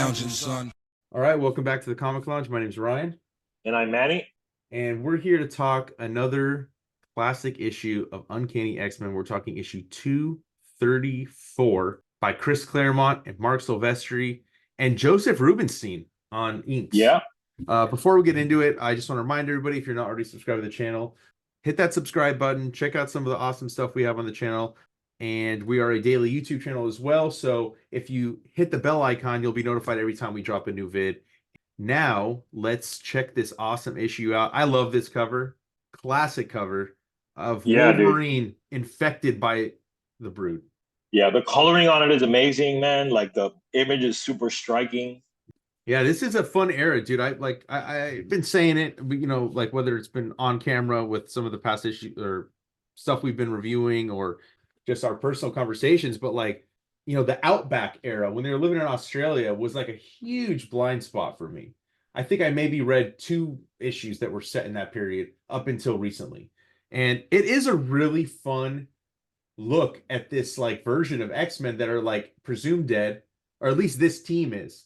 lounging, son. All right, welcome back to the Comic Lounge. My name's Ryan, And I'm Manny. and we're here to talk another classic issue of Uncanny X-Men. We're talking issue 234 by Chris Claremont and Marc Silvestri and Joseph Rubinstein on inks. Yeah. Before we get into it, I just want to remind everybody, if you're not already subscribed to the channel, hit that subscribe button. Check out some of the awesome stuff we have on the channel. And we are a daily YouTube channel as well. So if you hit the bell icon, you'll be notified every time we drop a new vid. Now, let's check this awesome issue out. I love this cover. Classic cover of Wolverine infected by the Brood. Yeah, the coloring on it is amazing, man. Like, the image is super striking. Yeah, this is a fun era, dude. I've been saying it, like whether it's been on camera with some of the past issues or stuff we've been reviewing or just our personal conversations, but the Outback era when they were living in Australia was like a huge blind spot for me. I think I maybe read 2 issues that were set in that period up until recently. And it is a really fun look at this like version of X-Men that are like presumed dead, or at least this team is.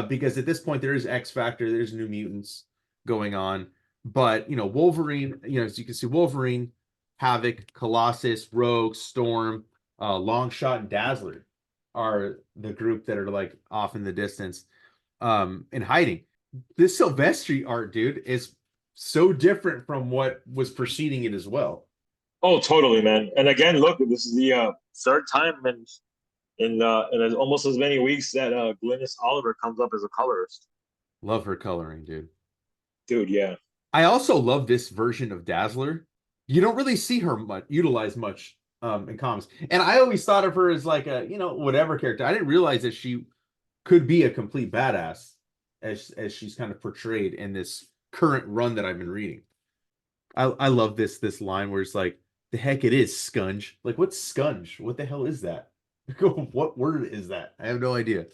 Because at this point there is X Factor, there's New Mutants going on. But Wolverine, as you can see, Wolverine, Havoc, Colossus, Rogue, Storm, Longshot, and Dazzler are the group that are like off in the distance, in hiding. This Silvestri art, dude, is so different from what was preceding it as well. Oh, totally, man. And again, look, this is the third time in almost as many weeks that Glynis Oliver comes up as a colorist. Love her coloring, dude. Dude, yeah. I also love this version of Dazzler. You don't really see her utilized much in comics. And I always thought of her as like a, whatever character. I didn't realize that she could be a complete badass as she's kind of portrayed in this current run that I've been reading. I love this line where it's like, the heck it is, Scunge. Like, what's Scunge? What the hell is that? What word is that? I have no idea.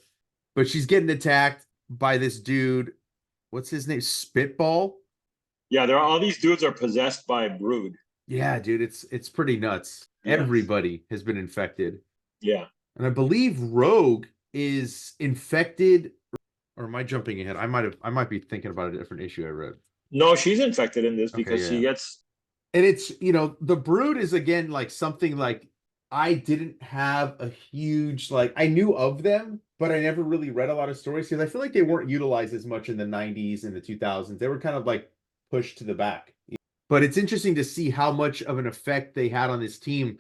But she's getting attacked by this dude. What's his name? Spitball? Yeah, all these dudes are possessed by Brood. Yeah, dude, it's pretty nuts. Yes. Everybody has been infected. Yeah. And I believe Rogue is infected, or am I jumping ahead? I might be thinking about a different issue I read. No, she's infected in this because she gets. And it's, the Brood is again like something like I didn't have a huge, like, I knew of them, but I never really read a lot of stories because I feel like they weren't utilized as much in the 90s and the 2000s. They were kind of like pushed to the back. But it's interesting to see how much of an effect they had on this team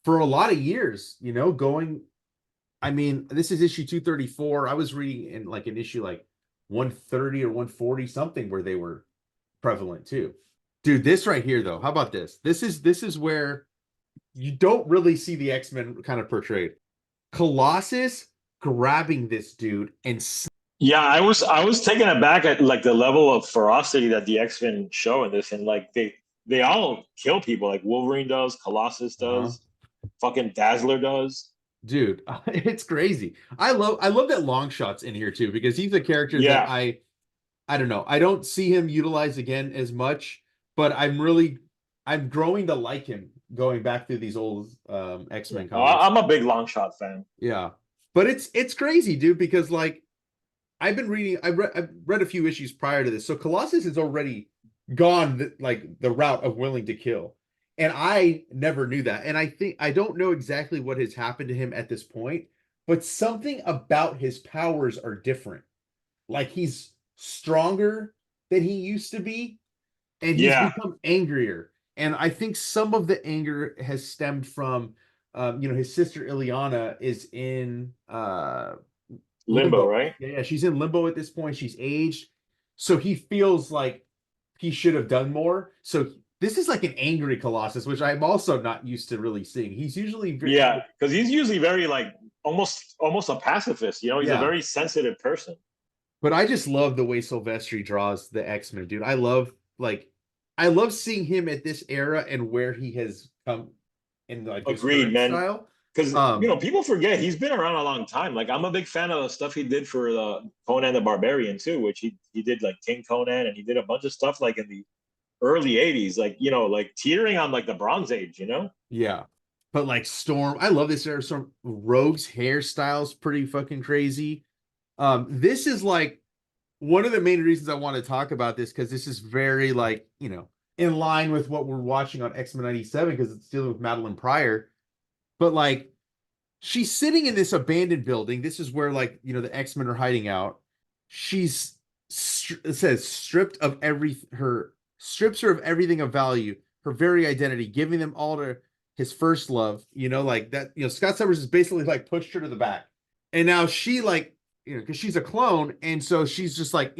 for a lot of years, going. I mean, this is issue 234. I was reading in like an issue like 130 or 140 something where they were prevalent too. Dude, this right here though, how about this? This is where you don't really see the X-Men kind of portrayed. Colossus grabbing this dude and yeah, I was taken aback at like the level of ferocity that the X-Men show in this, and like they all kill people. Like Wolverine does, Colossus does, fucking Dazzler does. Dude, it's crazy. I love that Longshot's in here too, because he's a character that I don't know. I don't see him utilized again as much, but I'm growing to like him going back through these old X-Men comics. I'm a big Longshot fan. Yeah. But it's crazy, dude, because like I've read a few issues prior to this. So Colossus has already gone the route of willing to kill. And I never knew that. And I don't know exactly what has happened to him at this point, but something about his powers are different. Like he's stronger than he used to be, and he's become angrier. And I think some of the anger has stemmed from his sister Ileana is in limbo, right? Yeah, she's in limbo at this point. She's aged. So he feels like he should have done more. So this is like an angry Colossus, which I'm also not used to really seeing. He's usually because he's usually very like almost a pacifist. He's a very sensitive person. But I just love the way Silvestri draws the X-Men, dude. I love seeing him at this era and where he has come in like his agreed, man. Style. Because people forget he's been around a long time. Like I'm a big fan of the stuff he did for the Conan the Barbarian too, which he did like King Conan, and he did a bunch of stuff like in the early 80s, like teetering on like the Bronze Age, Yeah. But like Storm, I love this era. Storm Rogue's hairstyle's pretty fucking crazy. This is like one of the main reasons I want to talk about this, because this is very like, in line with what we're watching on X-Men 97, because it's dealing with Madelyne Pryor. But like, she's sitting in this abandoned building. This is where like, the X-Men are hiding out. She's it says strips her of everything of value, her very identity, giving them all to his first love, like that, Scott Summers has basically like pushed her to the back. And now she like, because she's a clone, and so she's just like,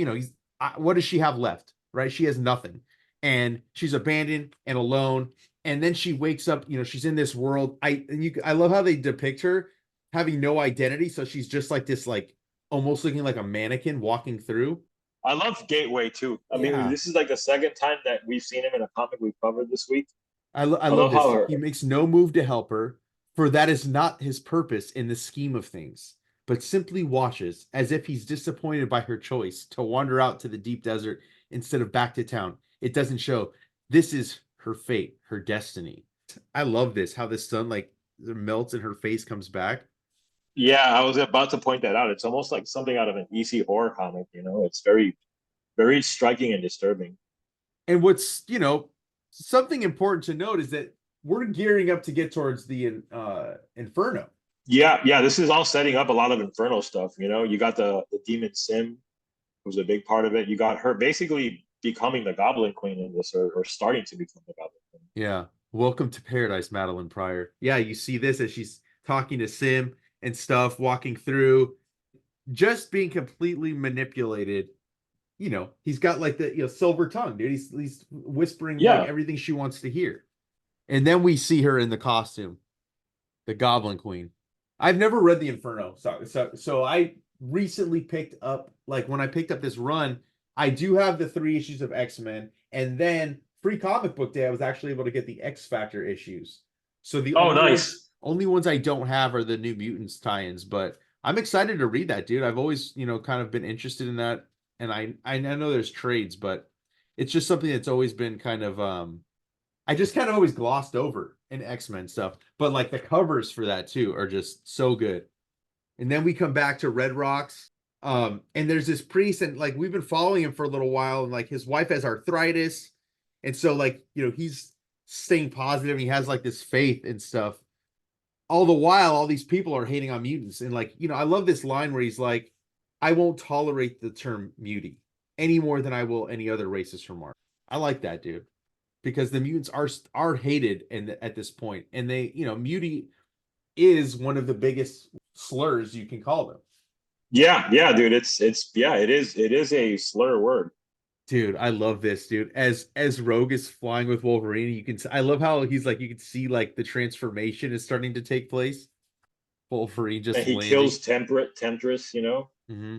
what does she have left, right? She has nothing, and she's abandoned and alone. And then she wakes up, she's in this world. I love how they depict her having no identity, so she's just like this, like almost looking like a mannequin walking through. I love Gateway too. I mean, this is like the second time that we've seen him in a comic we've covered this week. I love this. He makes no move to help her, for that is not his purpose in the scheme of things, but simply watches as if he's disappointed by her choice to wander out to the deep desert instead of back to town. It doesn't show. This is her fate, her destiny. I love this, how the sun like melts and her face comes back. Yeah, I was about to point that out. It's almost like something out of an EC horror comic, It's very, very striking and disturbing. And what's, something important to note is that we're gearing up to get towards the Inferno. Yeah, this is all setting up a lot of Inferno stuff, You got the demon Sim, who's a big part of it. You got her basically becoming the Goblin Queen in this, or starting to become the Goblin Queen. Yeah. Welcome to paradise, Madelyne Pryor. Yeah, you see this as she's talking to Sim and stuff, walking through, just being completely manipulated. He's got like the silver tongue, dude. He's whispering like everything she wants to hear. And then we see her in the costume, the Goblin Queen. I've never read the Inferno, so I recently picked up, like when I picked up this run, I do have the 3 issues of X-Men, and then Free Comic Book Day, I was actually able to get the X Factor issues. So the only ones I don't have are the New Mutants tie-ins, but I'm excited to read that, dude. I've always, kind of been interested in that, and I know there's trades, but it's just something that's always been kind of I just kind of always glossed over in X-Men stuff. But like the covers for that too are just so good. And then we come back to Red Rocks. And there's this priest, and like we've been following him for a little while, and like his wife has arthritis, and so like he's staying positive, and he has like this faith and stuff. All the while, all these people are hating on mutants, and like I love this line where he's like, "I won't tolerate the term mutie any more than I will any other racist remark." I like that, dude, because the mutants are hated at this point, and they mutie is one of the biggest slurs you can call them. Yeah, dude. It is a slur word. Dude, I love this, dude. As Rogue is flying with Wolverine, I love how he's like, you can see like the transformation is starting to take place. Wolverine just he landing. Kills Temptress, Mm-hmm.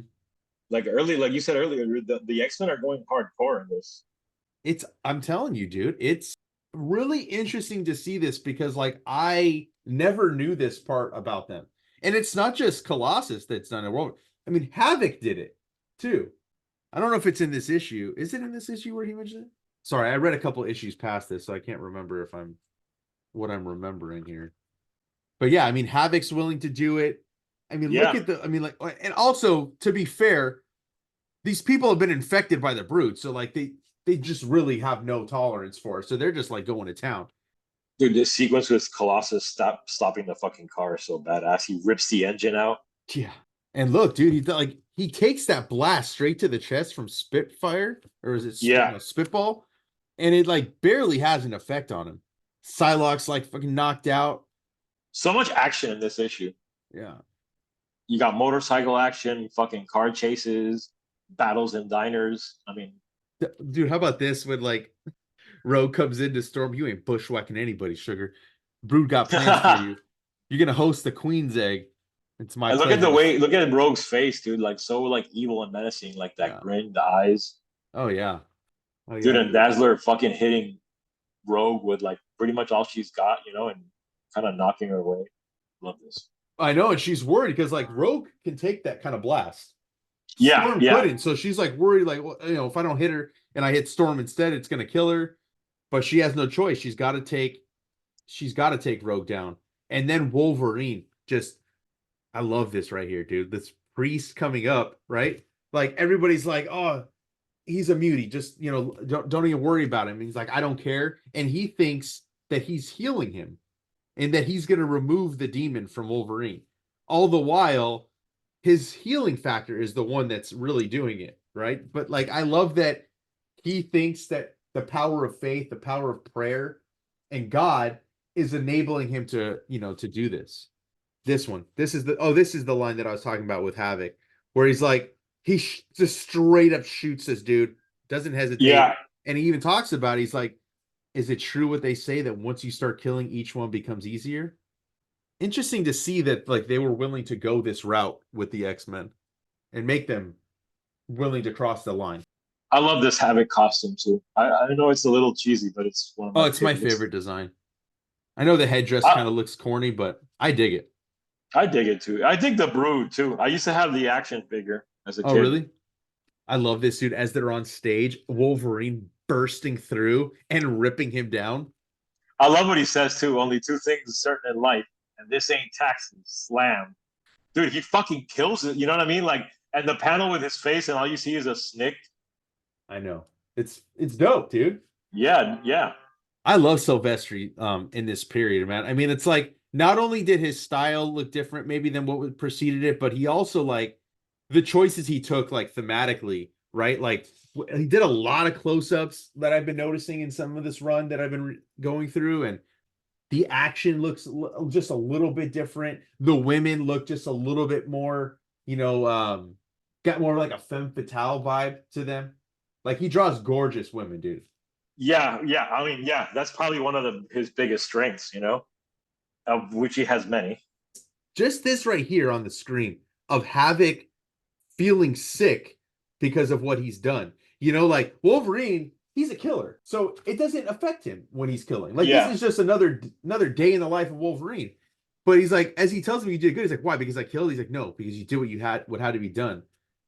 Like you said earlier, the X-Men are going hardcore in this. I'm telling you, dude, it's really interesting to see this, because like I never knew this part about them. And it's not just Colossus that's done it. I mean, Havoc did it too. I don't know if it's in this issue. Is it in this issue where he mentioned it? Sorry, I read a couple issues past this, so I can't remember what I'm remembering here. But yeah, I mean, Havoc's willing to do it. I mean, look at and also, to be fair, these people have been infected by the Brute, so like they just really have no tolerance for it. So they're just like going to town. Dude, this sequence with Colossus stopping the fucking car is so badass. He rips the engine out. Yeah. And look, dude, he takes that blast straight to the chest from Spitfire, or is it Spitball? And it like barely has an effect on him. Psylocke's like fucking knocked out. So much action in this issue. Yeah. You got motorcycle action, fucking car chases, battles in diners. I mean, dude, how about this when like Rogue comes into Storm? You ain't bushwhacking anybody, sugar. Brood got plans for you. You're gonna host the Queen's Egg. It's my. Look at Rogue's face, dude. Like so, like evil and menacing, like that grin, the eyes. Oh yeah. Dude, and Dazzler fucking hitting Rogue with like pretty much all she's got, and kind of knocking her away. Love this. I know, and she's worried because like Rogue can take that kind of blast. Storm couldn't, so she's like worried, like, well, if I don't hit her and I hit Storm instead, it's gonna kill her. But she has no choice. She's got to take Rogue down. And then Wolverine I love this right here, dude. This priest coming up, right? Like everybody's like, oh, he's a mutie. Just, don't even worry about him. And he's like, I don't care. And he thinks that he's healing him and that he's going to remove the demon from Wolverine. All the while, his healing factor is the one that's really doing it, right? But like, I love that he thinks that the power of faith, the power of prayer, and God is enabling him to, to do this. This is the line that I was talking about with Havoc, where he's like, just straight up shoots this dude, doesn't hesitate. Yeah. And he even talks about it. He's like, is it true what they say that once you start killing, each one becomes easier? Interesting to see that like they were willing to go this route with the X-Men and make them willing to cross the line. I love this Havoc costume too. I know it's a little cheesy, but it's one of my it's favorites. My favorite design. I know the headdress kind of looks corny, but I dig it. I dig it too. I dig the Brood too. I used to have the action figure as a kid. Oh, really? I love this dude as they're on stage, Wolverine bursting through and ripping him down. I love what he says too. Only two things are certain in life, and this ain't taxi. Slam. Dude, he fucking kills it. You know what I mean? Like, and the panel with his face, and all you see is a snick. I know. It's dope, dude. Yeah. I love Silvestri in this period, man. I mean, it's like not only did his style look different maybe than what preceded it, but he also like the choices he took like thematically, right? Like he did a lot of close-ups that I've been noticing in some of this run that I've been going through, and the action looks just a little bit different. The women look just a little bit more, got more like a femme fatale vibe to them. Like he draws gorgeous women, dude. Yeah. I mean, yeah, that's probably one of his biggest strengths, of which he has many. Just this right here on the screen of Havoc feeling sick because of what he's done. Like Wolverine, he's a killer, so it doesn't affect him when he's killing. Like This is just another day in the life of Wolverine. But he's like, as he tells me you did good, he's like, why? Because I killed. He's like, no, because you did what had to be done.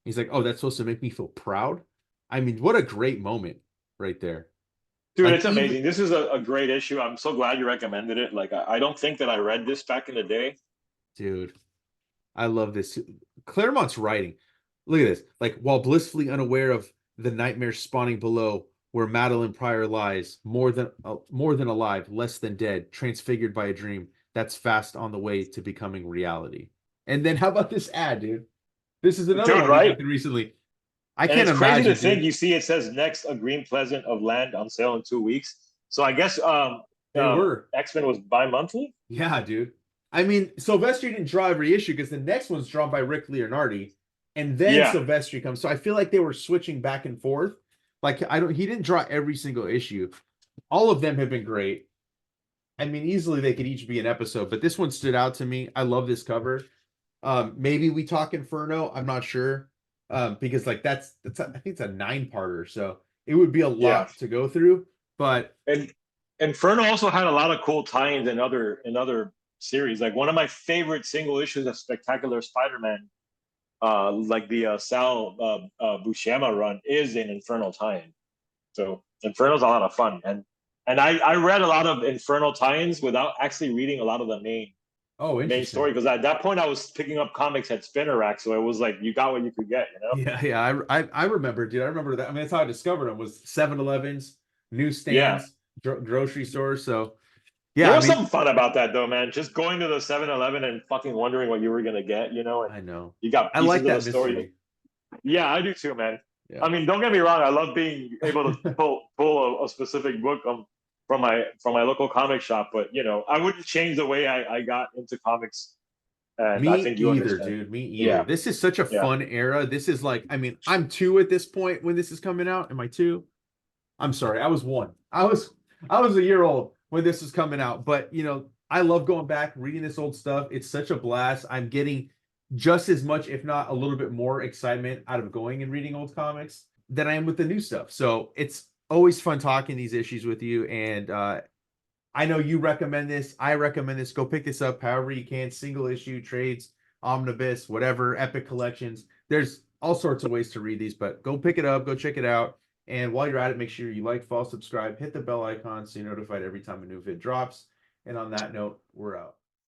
He's like, oh, that's supposed to make me feel proud. I mean, what a great moment right there. Dude, like, it's amazing. This is a great issue. I'm so glad you recommended it. Like, I don't think that I read this back in the day. Dude, I love this. Claremont's writing. Look at this. Like, while blissfully unaware of the nightmare spawning below, where Madelyne Pryor lies, more than alive, less than dead, transfigured by a dream that's fast on the way to becoming reality. And then how about this ad, dude? This is another one right recently. I can't imagine. Crazy to think. You see, it says next a Green Pleasant of land on sale in 2 weeks. So I guess X-Men was bi-monthly. Yeah, dude. I mean, Silvestri didn't draw every issue because the next one's drawn by Rick Leonardi, and then Silvestri comes. So I feel like they were switching back and forth. Like he didn't draw every single issue. All of them have been great. I mean, easily they could each be an episode, but this one stood out to me. I love this cover. Maybe we talk Inferno. I'm not sure. Because like that's I think it's a 9-parter, so it would be a lot to go through. But and Inferno also had a lot of cool tie-ins in other series. Like one of my favorite single issues of Spectacular Spider-Man, like the Sal Buscema run, is an Inferno tie-in. So Inferno's a lot of fun, and I read a lot of Inferno tie-ins without actually reading a lot of the main story, because at that point I was picking up comics at Spinner Rack, so it was like you got what you could get, Yeah. I remember, dude. I remember that. I mean, that's how I discovered them, was 7-Elevens, newsstands, grocery stores. So there was something fun about that though, man. Just going to the 7-Eleven and fucking wondering what you were gonna get, And I know you got. I like that story. Mystery. Yeah, I do too, man. Yeah. I mean, don't get me wrong. I love being able to pull a specific book from my local comic shop, but I wouldn't change the way I got into comics. And I think you understand. Dude. Me either. Yeah. This is such a fun era. This is like, I mean, I'm 2 at this point when this is coming out. Am I 2? I'm sorry, I was 1. I was a year old when this is coming out. But I love going back, reading this old stuff. It's such a blast. I'm getting just as much, if not a little bit more, excitement out of going and reading old comics than I am with the new stuff. So it's always fun talking these issues with you, and I know you recommend this. I recommend this. Go pick this up however you can. Single issue, trades, omnibus, whatever, epic collections. There's all sorts of ways to read these, but go pick it up. Go check it out. And while you're at it, make sure you like, follow, subscribe, hit the bell icon so you're notified every time a new vid drops. And on that note, we're out.